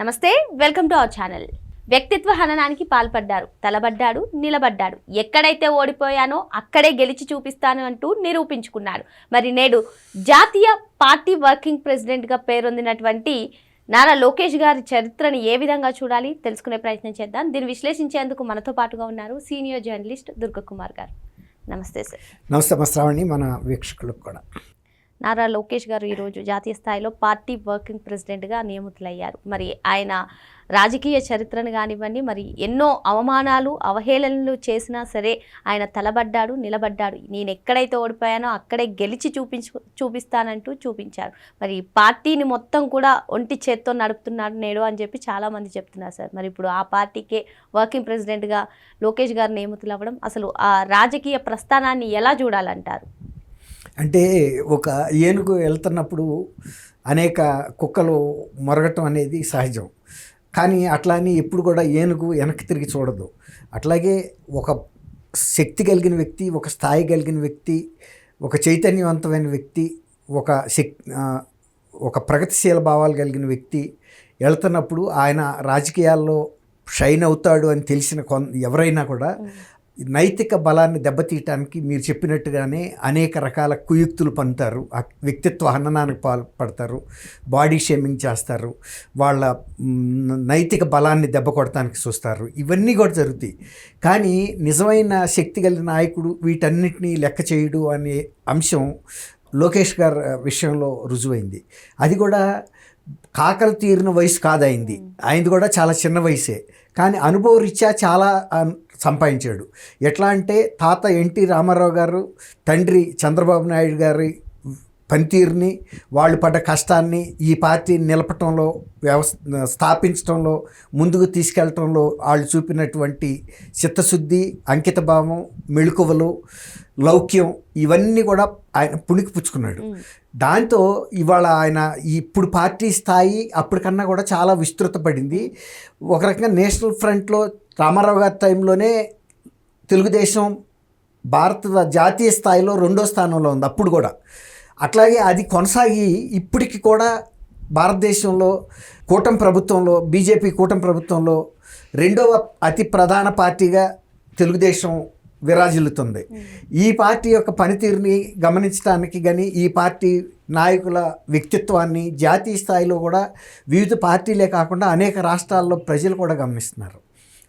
నమస్తే, welcome to our channel. వ్యక్తిత్వ హననానికి పాల్పడ్డారు, తలబడ్డాడు, నిలబడ్డాడు. ఎక్కడైతే ఓడిపోయానో అక్కడే గెలిచి చూపిస్తాను అంటూ నిరూపించుకున్నాడు. మరి నేడు జాతీయ పార్టీ వర్కింగ్ ప్రెసిడెంట్గా పేరొందినటువంటి నారా లోకేష్ గారి చరిత్రని ఏ విధంగా చూడాలి తెలుసుకునే ప్రయత్నం చేద్దాం. దీన్ని విశ్లేషించేందుకు మనతో పాటుగా ఉన్నారు సీనియర్ జర్నలిస్ట్ దుర్గకుమార్ గారు. నమస్తే సార్. నమస్తే శ్రావణి, మన వీక్షకులకు కూడా. నారా లోకేష్ గారు ఈరోజు జాతీయ స్థాయిలో పార్టీ వర్కింగ్ ప్రెసిడెంట్గా నియమితులయ్యారు. మరి ఆయన రాజకీయ చరిత్రను కానివ్వండి, మరి ఎన్నో అవమానాలు అవహేళనలు చేసినా సరే ఆయన తలబడ్డాడు, నిలబడ్డాడు. నేను ఎక్కడైతే ఓడిపోయానో అక్కడే గెలిచి చూపిస్తానంటూ చూపించారు. మరి పార్టీని మొత్తం కూడా ఒంటి చేత్తో నడుపుతున్నాడు నేడు అని చెప్పి చాలామంది చెప్తున్నారు సార్. మరి ఇప్పుడు ఆ పార్టీకే వర్కింగ్ ప్రెసిడెంట్గా లోకేష్ గారు నియమితులు అవ్వడం, అసలు ఆ రాజకీయ ప్రస్థానాన్ని ఎలా చూడాలంటారు? అంటే ఒక ఏనుగు వెళ్తున్నప్పుడు అనేక కుక్కలు మొరగటం అనేది సహజం. కానీ అట్లా అని ఎప్పుడు కూడా ఏనుగు వెనక్కి తిరిగి చూడదు. అట్లాగే ఒక శక్తి కలిగిన వ్యక్తి, ఒక స్థాయి కలిగిన వ్యక్తి, ఒక చైతన్యవంతమైన వ్యక్తి, ఒక ప్రగతిశీల భావాలు కలిగిన వ్యక్తి వెళ్తున్నప్పుడు ఆయన రాజకీయాల్లో షైన్ అవుతాడు అని తెలిసిన ఎవరైనా కూడా నైతిక బలాన్ని దెబ్బతీయటానికి మీరు చెప్పినట్టుగానే అనేక రకాల కుయుక్తులు పన్నుతారు. వ్యక్తిత్వ హననానికి పాల్పడతారు, బాడీ షేమింగ్ చేస్తారు, వాళ్ళ నైతిక బలాన్ని దెబ్బ కొడటానికి చూస్తారు. ఇవన్నీ కూడా జరుగుతాయి. కానీ నిజమైన శక్తి కలిగిన నాయకుడు వీటన్నిటినీ లెక్క చేయడు అనే అంశం లోకేష్ గారి విషయంలో రుజువైంది. అది కూడా కాకలు తీరిన వయసు కాదు అయింది. ఆయనది కూడా చాలా చిన్న వయసే. కానీ అనుభవ రీత్యా చాలా సంపాదించాడు. ఎట్లా అంటే తాత ఎన్టీ రామారావు గారు, తండ్రి చంద్రబాబు నాయుడు గారి పనితీరుని, వాళ్ళు పడ్డ కష్టాన్ని ఈ పార్టీని నిలపటంలో, స్థాపించడంలో, ముందుకు తీసుకెళ్లటంలో వాళ్ళు చూపినటువంటి చిత్తశుద్ధి, అంకితభావం, మెళుకువలు, లౌక్యం, ఇవన్నీ కూడా ఆయన పుణికి పుచ్చుకున్నాడు. దాంతో ఇవాళ ఆయన ఇప్పుడు పార్టీ స్థాయి అప్పటికన్నా కూడా చాలా విస్తృతపడింది. ఒక రకంగా నేషనల్ ఫ్రంట్లో రామారావు గారి టైంలోనే తెలుగుదేశం భారత జాతీయ స్థాయిలో 2వ స్థానంలో ఉంది అప్పుడు కూడా. అట్లాగే అది కొనసాగి ఇప్పటికి కూడా భారతదేశంలో కూటమి ప్రభుత్వంలో, బీజేపీ కూటమి ప్రభుత్వంలో 2వ అతి ప్రధాన పార్టీగా తెలుగుదేశం విరాజిల్లుతుంది. ఈ పార్టీ యొక్క పనితీరుని గమనించడానికి కానీ, ఈ పార్టీ నాయకుల వ్యక్తిత్వాన్ని జాతీయ స్థాయిలో కూడా వివిధ పార్టీలే కాకుండా అనేక రాష్ట్రాల్లో ప్రజలు కూడా గమనిస్తున్నారు.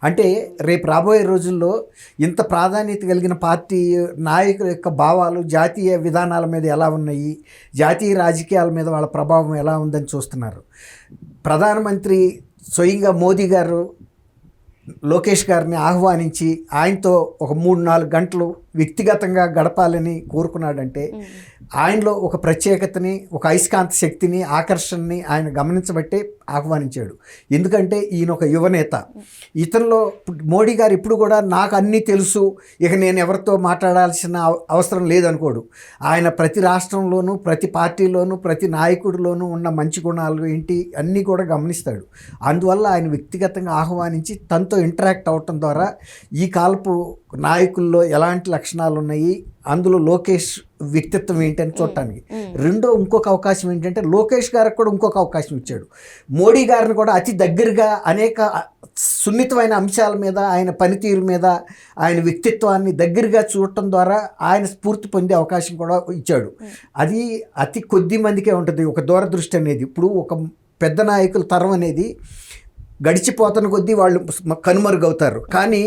అంటే రేపు రాబోయే రోజుల్లో ఇంత ప్రాధాన్యత కలిగిన పార్టీ నాయకుల యొక్క భావాలు జాతీయ విధానాల మీద ఎలా ఉన్నాయి, జాతీయ రాజకీయాల మీద వాళ్ళ ప్రభావం ఎలా ఉందని చూస్తున్నారు. ప్రధానమంత్రి స్వయంగా మోదీ గారు లోకేష్ గారిని ఆహ్వానించి ఆయనతో ఒక 3-4 గంటలు వ్యక్తిగతంగా గడపాలని కోరుకున్నాడంటే ఆయనలో ఒక ప్రత్యేకతని, ఒక అయస్కాంత శక్తిని, ఆకర్షణని ఆయన గమనించబట్టే ఆహ్వానించాడు. ఎందుకంటే ఈయన ఒక యువనేత. ఇతనిలో మోడీ గారు ఇప్పుడు కూడా నాకు అన్నీ తెలుసు, ఇక నేను ఎవరితో మాట్లాడాల్సిన అవసరం లేదనుకోడు. ఆయన ప్రతి రాష్ట్రంలోనూ, ప్రతి పార్టీలోనూ, ప్రతి నాయకుడిలోనూ ఉన్న మంచి గుణాలు ఏంటి అన్నీ కూడా గమనిస్తాడు. అందువల్ల ఆయన వ్యక్తిగతంగా ఆహ్వానించి తనతో ఇంటరాక్ట్ అవ్వటం ద్వారా ఈ కాలపు నాయకుల్లో ఎలాంటి లక్షణాలు ఉన్నాయి, అందులో లోకేష్ వ్యక్తిత్వం ఏంటని చూడటానికి. ఇంకొక అవకాశం ఏంటంటే లోకేష్ గారికి కూడా ఇంకొక అవకాశం ఇచ్చాడు. మోడీ గారిని కూడా అతి దగ్గరగా అనేక సున్నితమైన అంశాల మీద, ఆయన పనితీరు మీద, ఆయన వ్యక్తిత్వాన్ని దగ్గరగా చూడటం ద్వారా ఆయన స్ఫూర్తి పొందే అవకాశం కూడా ఇచ్చాడు. అది అతి కొద్ది మందికే ఉంటుంది ఒక దూరదృష్టి అనేది. ఇప్పుడు ఒక పెద్ద నాయకుల తరం అనేది గడిచిపోతున్న కొద్దీ వాళ్ళు కనుమరుగవుతారు. కానీ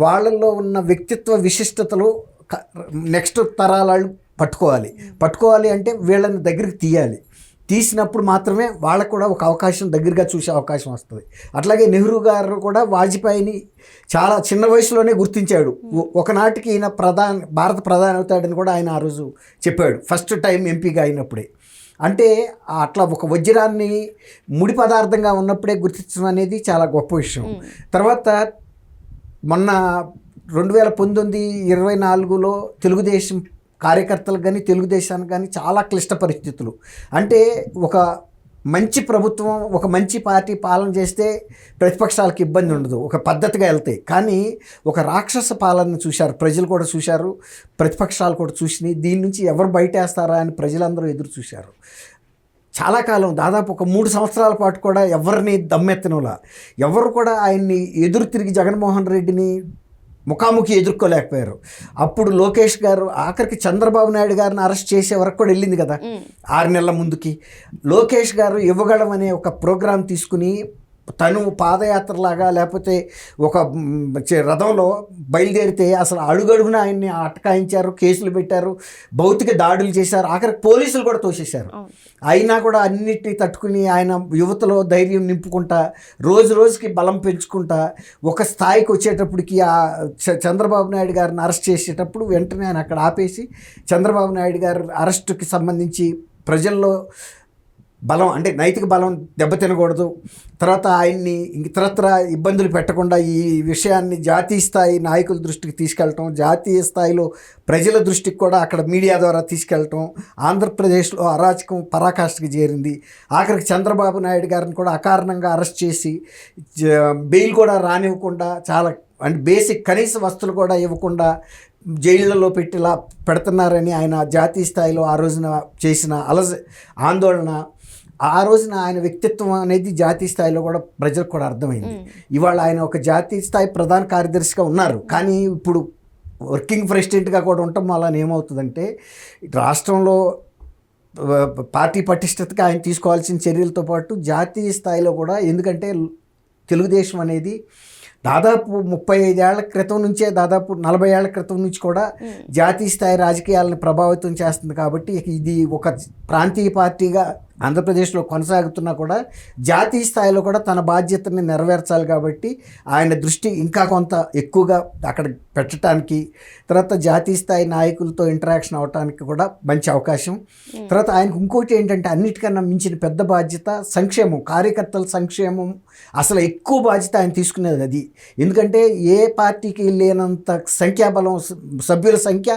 వాళ్ళల్లో ఉన్న వ్యక్తిత్వ విశిష్టతలు నెక్స్ట్ తరాలు పట్టుకోవాలి అంటే వీళ్ళని దగ్గరికి తీసినప్పుడు మాత్రమే వాళ్ళకు కూడా ఒక అవకాశం, దగ్గరగా చూసే అవకాశం వస్తుంది. అట్లాగే నెహ్రూ గారు కూడా వాజ్పేయిని చాలా చిన్న వయసులోనే గుర్తించాడు. ఒకనాటికి ఈయన భారత ప్రధాని అవుతాడని కూడా ఆయన ఆ రోజు చెప్పాడు, ఫస్ట్ టైం ఎంపీగా అయినప్పుడే. అంటే అట్లా ఒక వజ్రాన్ని ముడి పదార్థంగా ఉన్నప్పుడే గుర్తించడం అనేది చాలా గొప్ప విషయం. తర్వాత మొన్న 2019-24లో తెలుగుదేశం కార్యకర్తలకు కానీ, తెలుగుదేశానికి కానీ చాలా క్లిష్ట పరిస్థితులు. అంటే ఒక మంచి ప్రభుత్వం, ఒక మంచి పార్టీ పాలన చేస్తే ప్రతిపక్షాలకు ఇబ్బంది ఉండదు, ఒక పద్ధతిగా వెళ్తాయి. కానీ ఒక రాక్షస పాలన చూశారు, ప్రజలు కూడా చూశారు, ప్రతిపక్షాలు కూడా చూసినాయి. దీని నుంచి ఎవరు బయటేస్తారా అని ప్రజలందరూ ఎదురు చూశారు. చాలా కాలం దాదాపు ఒక 3 సంవత్సరాల పాటు కూడా ఎవరిని దమ్మెత్తనులా ఎవరు కూడా ఆయన్ని ఎదురు తిరిగి జగన్మోహన్ రెడ్డిని ముఖాముఖి ఎదుర్కోలేకపోయారు. అప్పుడు లోకేష్ గారు ఆఖరికి చంద్రబాబు నాయుడు గారిని అరెస్ట్ చేసే వరకు కూడా వెళ్ళింది కదా 6 నెలల ముందుకి. లోకేష్ గారు ఇవ్వగలం అనే ఒక ప్రోగ్రాం తీసుకుని తను పాదయాత్రలాగా లేకపోతే ఒక రథంలో బయలుదేరితే అసలు అడుగడుగున ఆయన్ని అటకాయించారు, కేసులు పెట్టారు, భౌతిక దాడులు చేశారు, ఆఖరికి పోలీసులు కూడా తోసేశారు. అయినా కూడా అన్నిటినీ తట్టుకుని ఆయన యువతలో ధైర్యం నింపుకుంటా రోజు రోజుకి బలం పెంచుకుంటా ఒక స్థాయికి వచ్చేటప్పటికి ఆ చంద్రబాబు నాయుడు గారిని అరెస్ట్ చేసేటప్పుడు వెంటనే ఆయన అక్కడ ఆపేసి చంద్రబాబు నాయుడు గారి అరెస్టుకి సంబంధించి ప్రజల్లో బలం అంటే నైతిక బలం దెబ్బతినకూడదు, తర్వాత ఆయన్ని ఇతరత్ర ఇబ్బందులు పెట్టకుండా ఈ విషయాన్ని జాతీయ స్థాయి నాయకుల దృష్టికి తీసుకెళ్ళటం, జాతీయ స్థాయిలో ప్రజల దృష్టికి కూడా అక్కడ మీడియా ద్వారా తీసుకెళ్ళటం, ఆంధ్రప్రదేశ్లో అరాచకం పరాకాష్ఠకి చేరింది. ఆఖరికి చంద్రబాబు నాయుడు గారిని కూడా అకారణంగా అరెస్ట్ చేసి బెయిల్ కూడా రానివ్వకుండా చాలా అంటే బేసిక్ కనీస వస్తువులు కూడా ఇవ్వకుండా జైళ్ళలో పెట్టిలా పెడుతున్నారని ఆయన జాతీయ స్థాయిలో ఆ రోజున చేసిన ఆందోళన, ఆ రోజున ఆయన వ్యక్తిత్వం అనేది జాతీయ స్థాయిలో కూడా ప్రజలకు కూడా అర్థమైంది. ఇవాళ ఆయన ఒక జాతీయ స్థాయి ప్రధాన కార్యదర్శిగా ఉన్నారు, కానీ ఇప్పుడు వర్కింగ్ ప్రెసిడెంట్గా కూడా ఉండటం వల్ల ఏమవుతుందంటే రాష్ట్రంలో పార్టీ పటిష్టతకి ఆయన తీసుకోవాల్సిన చర్యలతో పాటు జాతీయ స్థాయిలో కూడా, ఎందుకంటే తెలుగుదేశం అనేది దాదాపు 35 ఏళ్ల క్రితం నుంచే దాదాపు 40 ఏళ్ల క్రితం నుంచి కూడా జాతీయ స్థాయి రాజకీయాలను ప్రభావితం చేస్తుంది. కాబట్టి ఇది ఒక ప్రాంతీయ పార్టీగా ఆంధ్రప్రదేశ్లో కొనసాగుతున్నా కూడా జాతీయ స్థాయిలో కూడా తన బాధ్యతని నెరవేర్చాలి. కాబట్టి ఆయన దృష్టి ఇంకా కొంత ఎక్కువగా అక్కడ పెట్టడానికి, తర్వాత జాతీయ స్థాయి నాయకులతో ఇంటరాక్షన్ అవడానికి కూడా మంచి అవకాశం. తర్వాత ఆయనకు ఇంకోటి ఏంటంటే అన్నిటికన్నా మించిన పెద్ద బాధ్యత సంక్షేమం, కార్యకర్తల సంక్షేమం. అసలు ఎక్కువ బాధ్యత ఆయన తీసుకునేది అది. ఎందుకంటే ఏ పార్టీకి లేనంత సంఖ్యాబలం, సభ్యుల సంఖ్య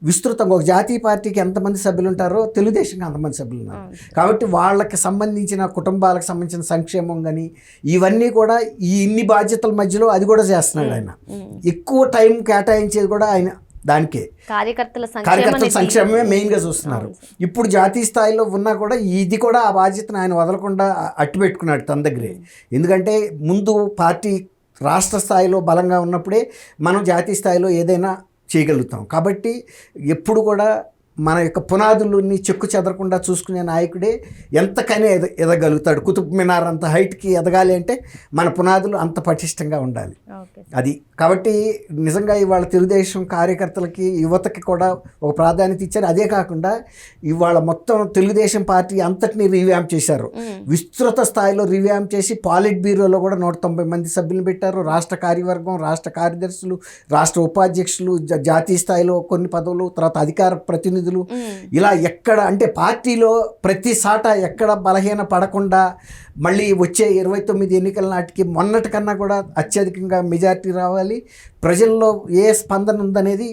విస్తృతంగా. ఒక జాతీయ పార్టీకి ఎంతమంది సభ్యులు ఉంటారో తెలుగుదేశంకి అంతమంది సభ్యులు ఉన్నారు. కాబట్టి వాళ్ళకి సంబంధించిన కుటుంబాలకు సంబంధించిన సంక్షేమం కానీ ఇవన్నీ కూడా ఈ ఇన్ని బాధ్యతల మధ్యలో అది కూడా చేస్తున్నాడు ఆయన. ఎక్కువ టైం కేటాయించేది కూడా ఆయన దానికే, కార్యకర్తల సంక్షేమమే మెయిన్గా చూస్తున్నారు. ఇప్పుడు జాతీయ స్థాయిలో ఉన్నా కూడా ఇది కూడా ఆ బాధ్యతను ఆయన వదలకుండా అట్టిపెట్టుకున్నాడు తన దగ్గరే. ఎందుకంటే ముందు పార్టీ రాష్ట్ర స్థాయిలో బలంగా ఉన్నప్పుడే మనం జాతీయ స్థాయిలో ఏదైనా చేయగలుగుతాం. కాబట్టి ఎప్పుడు కూడా మన యొక్క పునాదులని చెక్కు చెదరకుండా చూసుకునే నాయకుడే ఎంతకైనా ఎదగలుగుతాడు. కుతుబ్ మినార్ అంత హైట్కి ఎదగాలి అంటే మన పునాదులు అంత పటిష్టంగా ఉండాలి. అది కాబట్టి నిజంగా ఇవాళ తెలుగుదేశం కార్యకర్తలకి, యువతకి కూడా ఒక ప్రాధాన్యత ఇచ్చారు. అదే కాకుండా ఇవాళ మొత్తం తెలుగుదేశం పార్టీ అంతటినీ రీవ్యాంప్ చేశారు. విస్తృత స్థాయిలో రీవ్యాంప్ చేసి పాలిట్ బ్యూరోలో కూడా 190 మంది సభ్యులు పెట్టారు. రాష్ట్ర కార్యవర్గం, రాష్ట్ర కార్యదర్శులు, రాష్ట్ర ఉపాధ్యక్షులు, జాతీయ స్థాయిలో కొన్ని పదవులు, తర్వాత అధికార ప్రతినిధులు, ఇలా ఎక్కడ అంటే పార్టీలో ప్రతి సాట ఎక్కడ బలహీన పడకుండా మళ్ళీ వచ్చే 29 ఎన్నికల నాటికి మొన్నటి కన్నా కూడా అత్యధికంగా మెజార్టీ రావాలి, ప్రజల్లో ఏ స్పందన ఉందనేది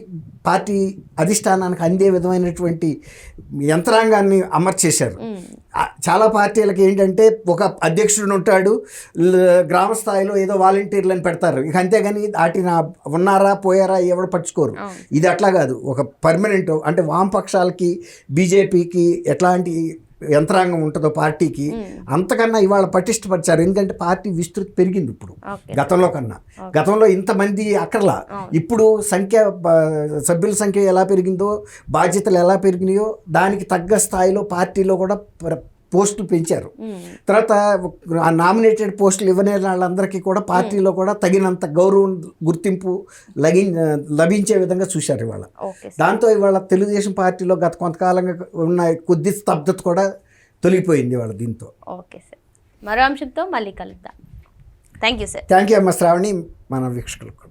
పార్టీ అధిష్టానానికి అందే విధమైనటువంటి యంత్రాంగాన్ని అమర్చేశారు. చాలా పార్టీలకు ఏంటంటే ఒక అధ్యక్షుడు ఉంటాడు, గ్రామ స్థాయిలో ఏదో వాలంటీర్లను పెడతారు, ఇక అంతేగాని వాటిని ఉన్నారా పోయారా ఎవరు పట్టించుకోరు. ఇది అట్లా కాదు, ఒక పర్మనెంట్ అంటే వామపక్షాలకి, బీజేపీకి ఎట్లాంటి యంత్రాంగం ఉంటుందో పార్టీకి అంతకన్నా ఇవాళ పటిష్టపరిచారు. ఎందుకంటే పార్టీ విస్తృతి పెరిగింది ఇప్పుడు గతంలో కన్నా. గతంలో ఇంతమంది అక్కర్లా, ఇప్పుడు సభ్యుల సంఖ్య ఎలా పెరిగిందో, బాధ్యతలు ఎలా పెరిగినాయో దానికి తగ్గ స్థాయిలో పార్టీలో కూడా పోస్టులు పెంచారు. తర్వాత నామినేటెడ్ పోస్టులు ఇవ్వని వాళ్ళందరికీ కూడా పార్టీలో కూడా తగినంత గౌరవం, గుర్తింపు లభించే విధంగా చూశారు ఇవాళ. దాంతో ఇవాళ తెలుగుదేశం పార్టీలో గత కొంతకాలంగా ఉన్న కొద్ది స్తబ్దత కూడా తొలగిపోయింది ఇవాళ దీంతో. ఓకే సార్, మరో అంశంతో మళ్ళీ కలుద్దాం. Thank you sir. Thank you అమ్మ శ్రావణి, మన వీక్షకులకు.